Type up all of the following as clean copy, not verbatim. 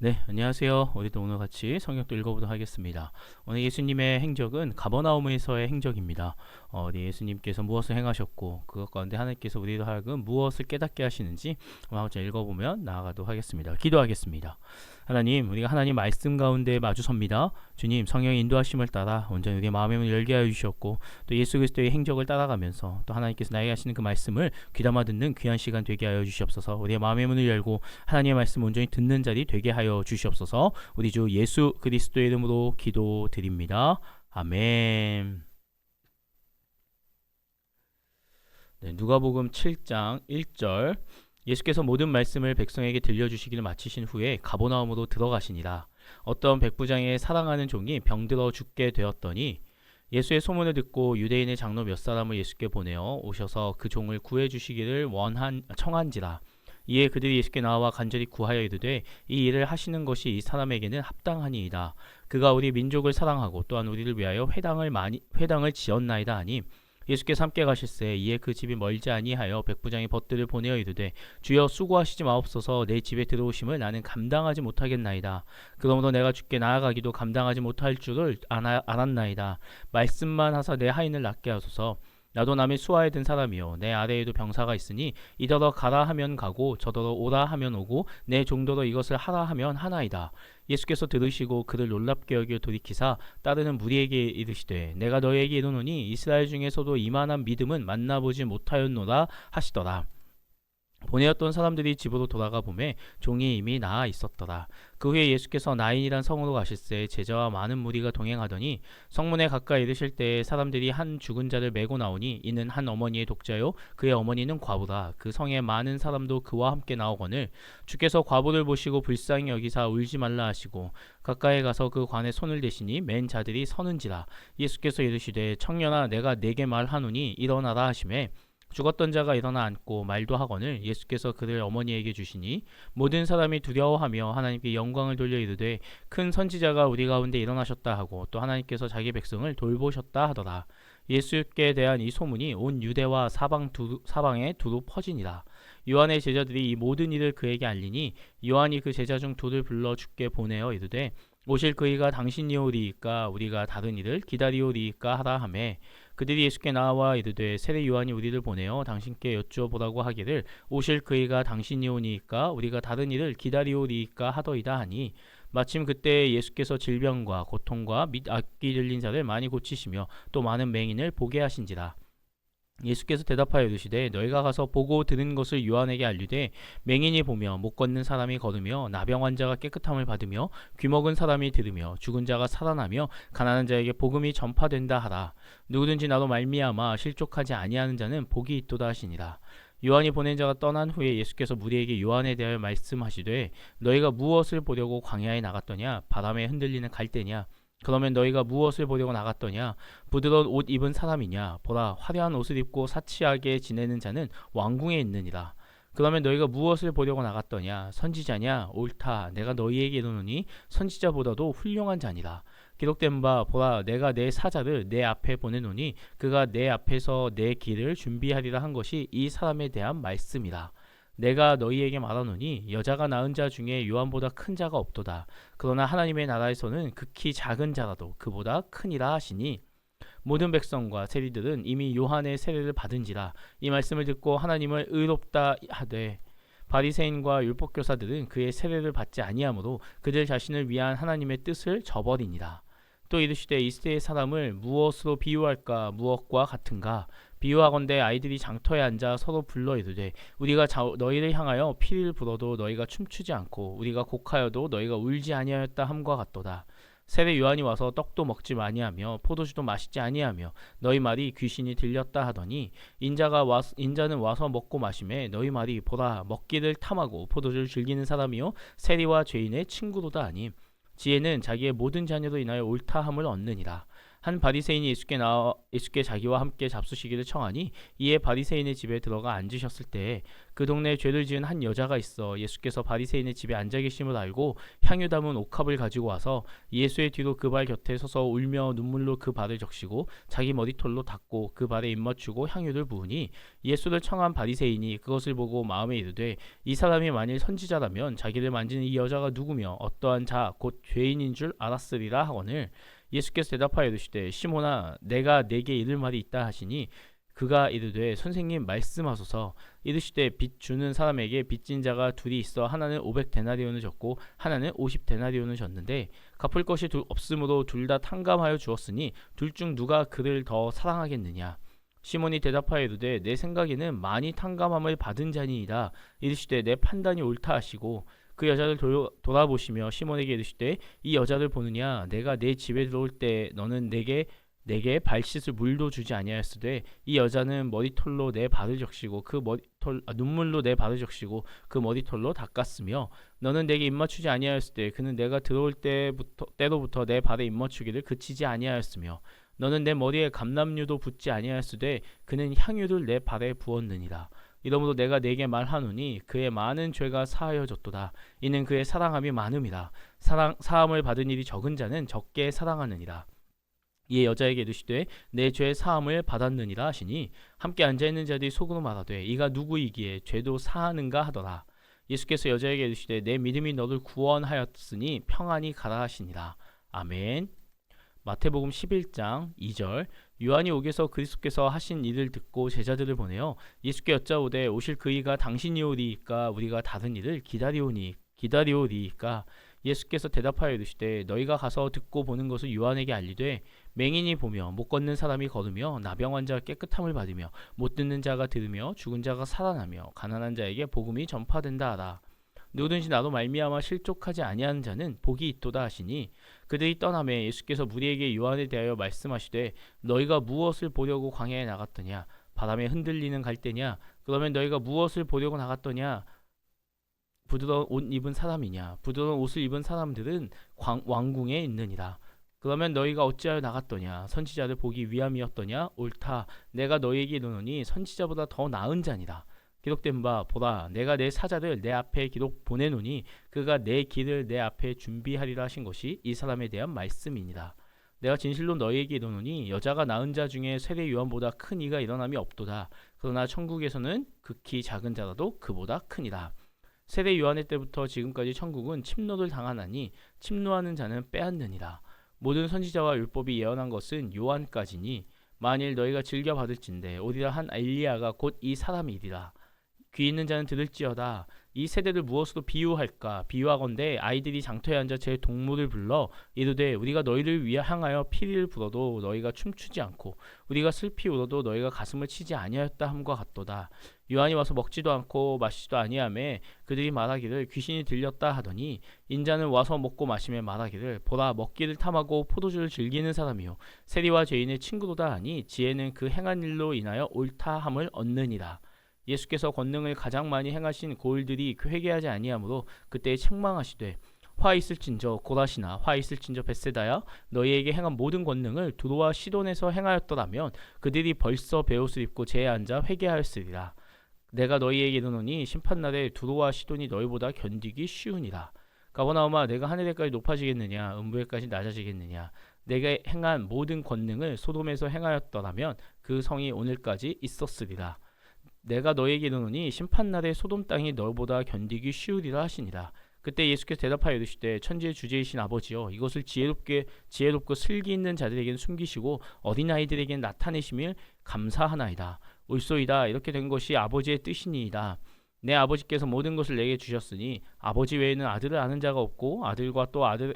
네, 안녕하세요. 우리도 오늘 같이 성경도 읽어보도록 하겠습니다. 오늘 예수님의 행적은 가버나움에서의 행적입니다. 우리 예수님께서 무엇을 행하셨고 그것 가운데 하나님께서 우리로 하여금 무엇을 깨닫게 하시는지 한번 읽어보면 나아가도록 하겠습니다. 기도하겠습니다. 하나님, 우리가 하나님 말씀 가운데 마주 섭니다. 주님, 성령의 인도하심을 따라 온전히 우리의 마음의 문을 열게 하여 주셨고 또 예수 그리스도의 행적을 따라가면서 또 하나님께서 나에게 하시는 그 말씀을 귀담아 듣는 귀한 시간 되게 하여 주시옵소서. 우리의 마음의 문을 열고 하나님의 말씀 온전히 듣는 자리 되게 하여 주시옵소서. 우리 주 예수 그리스도의 이름으로 기도드립니다. 아멘. 네, 누가복음 7장 1절. 예수께서 모든 말씀을 백성에게 들려주시기를 마치신 후에 가버나움으로 들어가시니라. 어떤 백부장의 사랑하는 종이 병들어 죽게 되었더니 예수의 소문을 듣고 유대인의 장로 몇 사람을 예수께 보내어 오셔서 그 종을 구해 주시기를 청한지라. 이에 그들이 예수께 나와 간절히 구하여 이르되 이 일을 하시는 것이 이 사람에게는 합당하니이다. 그가 우리 민족을 사랑하고 또한 우리를 위하여 회당을 지었나이다 하니 예수께서 함께 가실새 이에 그 집이 멀지 아니하여 백부장이 벗들을 보내어 이르되 주여 수고하시지 마옵소서. 내 집에 들어오심을 나는 감당하지 못하겠나이다. 그러므로 내가 주께 나아가기도 감당하지 못할 줄을 알았나이다. 말씀만 하사 내 하인을 낫게 하소서. 나도 남의 수하에 든 사람이요 내 아래에도 병사가 있으니 이더러 가라 하면 가고 저더러 오라 하면 오고 내 종도로 이것을 하라 하면 하나이다. 예수께서 들으시고 그를 놀랍게 여겨 돌이키사 따르는 무리에게 이르시되 내가 너희에게 이르노니 이스라엘 중에서도 이만한 믿음은 만나보지 못하였노라 하시더라. 보내었던 사람들이 집으로 돌아가 보매 종이 이미 나아 있었더라. 그 후에 예수께서 나인이란 성으로 가실새 제자와 많은 무리가 동행하더니 성문에 가까이 이르실 때에 사람들이 한 죽은 자를 메고 나오니 이는 한 어머니의 독자요 그의 어머니는 과부라. 그 성에 많은 사람도 그와 함께 나오거늘 주께서 과부를 보시고 불쌍히 여기사 울지 말라 하시고 가까이 가서 그 관에 손을 대시니 맨 자들이 서는지라. 예수께서 이르시되 청년아 내가 네게 말하노니 일어나라 하시매 죽었던 자가 일어나 앉고 말도 하거늘 예수께서 그를 어머니에게 주시니 모든 사람이 두려워하며 하나님께 영광을 돌려 이르되 큰 선지자가 우리 가운데 일어나셨다 하고 또 하나님께서 자기 백성을 돌보셨다 하더라. 예수께 대한 이 소문이 온 유대와 사방에 두루 퍼지니라. 요한의 제자들이 이 모든 일을 그에게 알리니 요한이 그 제자 중 둘을 불러 주께 보내어 이르되 오실 그이가 당신이오리이까 우리가 다른 일을 기다리오리이까 하라 하매 그들이 예수께 나와 이르되 세례 요한이 우리를 보내어 당신께 여쭈어보라고 하기를 오실 그이가 당신이오니이까 우리가 다른 일을 기다리오리이까 하더이다 하니 마침 그때 예수께서 질병과 고통과 및 악기 들린 자를 많이 고치시며 또 많은 맹인을 보게 하신지라. 예수께서 대답하여 이르시되 너희가 가서 보고 들은 것을 요한에게 알리되 맹인이 보며 못 걷는 사람이 걸으며 나병 환자가 깨끗함을 받으며 귀먹은 사람이 들으며 죽은 자가 살아나며 가난한 자에게 복음이 전파된다 하라. 누구든지 나로 말미암아 실족하지 아니하는 자는 복이 있도다 하시니라. 요한이 보낸 자가 떠난 후에 예수께서 무리에게 요한에 대하여 말씀하시되 너희가 무엇을 보려고 광야에 나갔더냐? 바람에 흔들리는 갈대냐? 그러면 너희가 무엇을 보려고 나갔더냐? 부드러운 옷 입은 사람이냐? 보라, 화려한 옷을 입고 사치하게 지내는 자는 왕궁에 있느니라. 그러면 너희가 무엇을 보려고 나갔더냐? 선지자냐? 옳다. 내가 너희에게 이르노니 선지자보다도 훌륭한 자니라. 기록된 바 보라, 내가 내 사자를 내 앞에 보내노니 그가 내 앞에서 내 길을 준비하리라 한 것이 이 사람에 대한 말씀이라. 내가 너희에게 말하노니 여자가 낳은 자 중에 요한보다 큰 자가 없도다. 그러나 하나님의 나라에서는 극히 작은 자라도 그보다 크니라 하시니 모든 백성과 세리들은 이미 요한의 세례를 받은지라. 이 말씀을 듣고 하나님을 의롭다 하되 바리새인과 율법교사들은 그의 세례를 받지 아니하므로 그들 자신을 위한 하나님의 뜻을 저버리니라. 또 이르시되 이 시대의 사람을 무엇으로 비유할까? 무엇과 같은가? 비유하건대 아이들이 장터에 앉아 서로 불러 이르되 우리가 너희를 향하여 피를 불어도 너희가 춤추지 않고 우리가 곡하여도 너희가 울지 아니하였다 함과 같도다. 세례 요한이 와서 떡도 먹지 아니하며 포도주도 마시지 아니하며 너희 말이 귀신이 들렸다 하더니 인자는 와서 먹고 마시매 너희 말이 보라 먹기를 탐하고 포도주를 즐기는 사람이요 세리와 죄인의 친구로다 하니 지혜는 자기의 모든 자녀로 인하여 옳다함을 얻느니라. 한 바리새인이 예수께 자기와 함께 잡수시기를 청하니 이에 바리새인의 집에 들어가 앉으셨을 때에 그 동네에 죄를 지은 한 여자가 있어 예수께서 바리새인의 집에 앉아 계심을 알고 향유 담은 옥합을 가지고 와서 예수의 뒤로 그 발 곁에 서서 울며 눈물로 그 발을 적시고 자기 머리털로 닦고 그 발에 입맞추고 향유를 부으니 예수를 청한 바리새인이 그것을 보고 마음에 이르되 이 사람이 만일 선지자라면 자기를 만진 이 여자가 누구며 어떠한 자 곧 죄인인 줄 알았으리라 하거늘 예수께서 대답하여 이르시되 시몬아 내가 네게 이를 말이 있다 하시니 그가 이르되 선생님 말씀하소서. 이르시되 빚 주는 사람에게 빚진 자가 둘이 있어 하나는 500데나리온을 줬고 하나는 50데나리온을 줬는데 갚을 것이 없으므로 둘 다 탕감하여 주었으니 둘 중 누가 그를 더 사랑하겠느냐. 시몬이 대답하여 이르되 내 생각에는 많이 탕감함을 받은 자니이다. 이르시되 내 판단이 옳다 하시고 그 여자를 돌아보시며 시몬에게 이르시되 이 여자를 보느냐. 내가 내 집에 들어올 때 너는 내게 발 씻을 물도 주지 아니하였으되 이 여자는 머리털로 내 발을 적시고 눈물로 내 발을 적시고 그 머리털로 닦았으며 너는 내게 입맞추지 아니하였을 때 그는 내가 들어올 때로부터 내 발에 입맞추기를 그치지 아니하였으며 너는 내 머리에 감람류도 붓지 아니하였으되 그는 향유를 내 발에 부었느니라. 이러므로 내가 네게 말하노니 그의 많은 죄가 사하여졌도다. 이는 그의 사랑함이 많음이라. 사함을 받은 일이 적은 자는 적게 사랑하느니라. 이에 여자에게 이르시되 내 죄 사함을 받았느니라 하시니 함께 앉아있는 자들이 속으로 말하되 이가 누구이기에 죄도 사하는가 하더라. 예수께서 여자에게 이르시되 내 믿음이 너를 구원하였으니 평안히 가라 하시니라. 아멘. 마태복음 11장 2절 요한이 옥에서 그리스도께서 하신 일을 듣고 제자들을 보내어 예수께 여짜오되 오실 그이가 당신이오리이까 우리가 다른 일을 기다리오리이까. 예수께서 대답하여 이르시되 너희가 가서 듣고 보는 것을 요한에게 알리되 맹인이 보며 못 걷는 사람이 걸으며 나병 환자가 깨끗함을 받으며 못 듣는 자가 들으며 죽은 자가 살아나며 가난한 자에게 복음이 전파된다 하라. 누구든지 나로 말미암아 실족하지 아니하는 자는 복이 있도다 하시니 그들이 떠나매 예수께서 무리에게 요한에 대하여 말씀하시되 너희가 무엇을 보려고 광야에 나갔더냐. 바람에 흔들리는 갈대냐. 그러면 너희가 무엇을 보려고 나갔더냐. 부드러운 옷 입은 사람이냐. 부드러운 옷을 입은 사람들은 왕궁에 있느니라. 그러면 너희가 어찌하여 나갔더냐. 선지자를 보기 위함이었더냐. 옳다. 내가 너희에게 이르노니 선지자보다 더 나은 자니라. 기록된 바 보라 내가 내 사자를 내 앞에 기록 보내노니 그가 내 길을 내 앞에 준비하리라 하신 것이 이 사람에 대한 말씀이니라. 내가 진실로 너희에게 이르노니 여자가 낳은 자 중에 세례 요한보다 큰 이가 일어남이 없도다. 그러나 천국에서는 극히 작은 자라도 그보다 크니라. 세례 요한의 때부터 지금까지 천국은 침노를 당하나니 침노하는 자는 빼앗느니라. 모든 선지자와 율법이 예언한 것은 요한까지니 만일 너희가 즐겨 받을진대 오리라 한 엘리야가 곧 이 사람이리라. 귀 있는 자는 들을지어다. 이 세대를 무엇으로 비유할까? 비유하건대 아이들이 장터에 앉아 제 동물을 불러 이르되 우리가 너희를 향하여 피리를 불어도 너희가 춤추지 않고 우리가 슬피 울어도 너희가 가슴을 치지 아니하였다 함과 같도다. 요한이 와서 먹지도 않고 마시지도 아니하매 그들이 말하기를 귀신이 들렸다 하더니 인자는 와서 먹고 마시며 말하기를 보라 먹기를 탐하고 포도주를 즐기는 사람이요 세리와 죄인의 친구로다 하니 지혜는 그 행한 일로 인하여 옳다 함을 얻느니라. 예수께서 권능을 가장 많이 행하신 고을들이 회개하지 아니하므로 그때 책망하시되 화 있을진저 고라시나 화 있을진저 벳세다야 너희에게 행한 모든 권능을 두로와 시돈에서 행하였더라면 그들이 벌써 베옷을 입고 제에 앉아 회개하였으리라. 내가 너희에게 이르노니 심판날에 두로와 시돈이 너희보다 견디기 쉬우니라. 가버나움아 내가 하늘에까지 높아지겠느냐 음부에까지 낮아지겠느냐. 내가 행한 모든 권능을 소돔에서 행하였더라면 그 성이 오늘까지 있었으리라. 내가 너에게 이르노니 심판날에 소돔 땅이 너보다 견디기 쉬우리라 하시니라. 그때 예수께서 대답하여 이르시되 천지의 주제이신 아버지여 이것을 지혜롭고 슬기 있는 자들에게는 숨기시고 어린아이들에게는 나타내심을 감사하나이다. 옳소이다. 이렇게 된 것이 아버지의 뜻이니이다. 내 아버지께서 모든 것을 내게 주셨으니 아버지 외에는 아들을 아는 자가 없고 아들과 또 아들의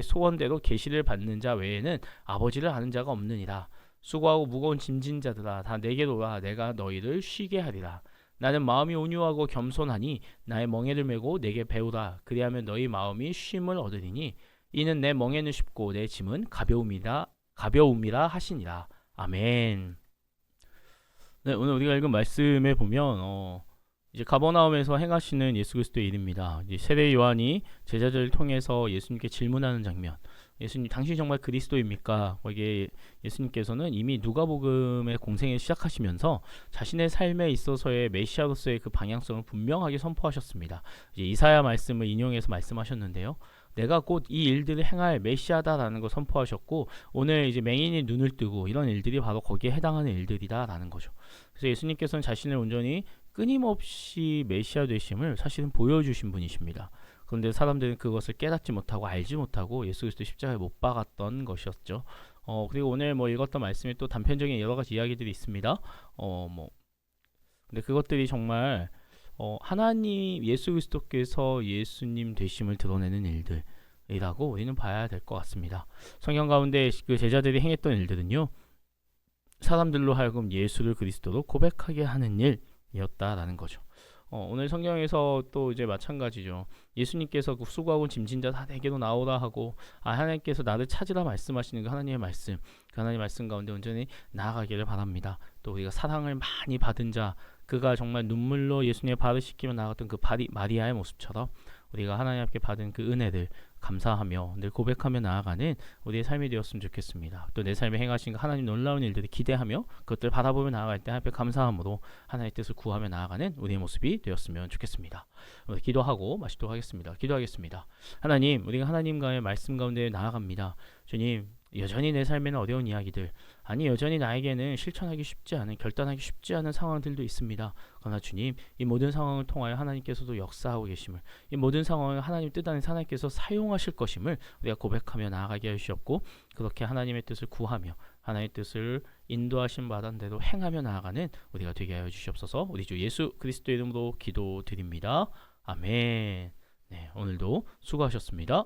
소원대로 계시를 받는 자 외에는 아버지를 아는 자가 없느니라. 수고하고 무거운 짐진 자들아 다 내게로 오라. 내가 너희를 쉬게 하리라. 나는 마음이 온유하고 겸손하니 나의 멍에를 메고 내게 배우라. 그리하면 너희 마음이 쉼을 얻으리니 이는 내 멍에는 쉽고 내 짐은 가벼움이라 하시니라. 아멘. 네, 오늘 우리가 읽은 말씀에 보면 이제 가버나움에서 행하시는 예수 그리스도의 일입니다. 이제 세례 요한이 제자들을 통해서 예수님께 질문하는 장면. 예수님 당신이 정말 그리스도입니까? 거기에 예수님께서는 이미 누가복음의 공생을 시작하시면서 자신의 삶에 있어서의 메시아로서의 그 방향성을 분명하게 선포하셨습니다. 이제 이사야 말씀을 인용해서 말씀하셨는데요. 내가 곧 이 일들을 행할 메시아다라는 걸 선포하셨고, 오늘 이제 맹인이 눈을 뜨고 이런 일들이 바로 거기에 해당하는 일들이다라는 거죠. 그래서 예수님께서는 자신을 온전히 끊임없이 메시아 되심을 사실은 보여주신 분이십니다. 그런데 사람들은 그것을 깨닫지 못하고 알지 못하고 예수 그리스도 십자가에 못 박았던 것이었죠. 그리고 오늘 뭐 읽었던 말씀에 또 단편적인 여러 가지 이야기들이 있습니다. 근데 그것들이 정말 하나님 예수 그리스도께서 예수님 되심을 드러내는 일들이라고 우리는 봐야 될 것 같습니다. 성경 가운데 그 제자들이 행했던 일들은요, 사람들로 하여금 예수를 그리스도로 고백하게 하는 일이었다라는 거죠. 오늘 성경에서 또 이제 마찬가지죠. 예수님께서 그 수고하고 짐진 자 다 내게로 나오라 하고, 하나님께서 나를 찾으라 말씀하시는 그 하나님의 말씀, 그 하나님의 말씀 가운데 온전히 나아가기를 바랍니다. 또 우리가 사랑을 많이 받은 자, 그가 정말 눈물로 예수님의 발을 씻기며 나아갔던 그 마리아의 모습처럼 우리가 하나님 앞에 받은 그 은혜를 감사하며 늘 고백하며 나아가는 우리의 삶이 되었으면 좋겠습니다. 또 내 삶에 행하신 그 하나님 놀라운 일들을 기대하며 그것들을 바라보며 나아갈 때 하나님 앞에 감사함으로 하나님의 뜻을 구하며 나아가는 우리의 모습이 되었으면 좋겠습니다. 기도하고 마치도록 하겠습니다. 기도하겠습니다. 하나님, 우리가 하나님과의 말씀 가운데 나아갑니다. 주님, 여전히 내 삶에는 어려운 이야기들, 여전히 나에게는 실천하기 쉽지 않은, 결단하기 쉽지 않은 상황들도 있습니다. 그러나 주님, 이 모든 상황을 통하여 하나님께서도 역사하고 계심을, 이 모든 상황을 하나님 뜻 안에 하나님께서 사용하실 것임을 우리가 고백하며 나아가게 하시옵고, 그렇게 하나님의 뜻을 구하며 하나님의 뜻을 인도하신 바단 대로 행하며 나아가는 우리가 되게 하여 주시옵소서. 우리 주 예수 그리스도의 이름으로 기도드립니다. 아멘. 네, 오늘도 수고하셨습니다.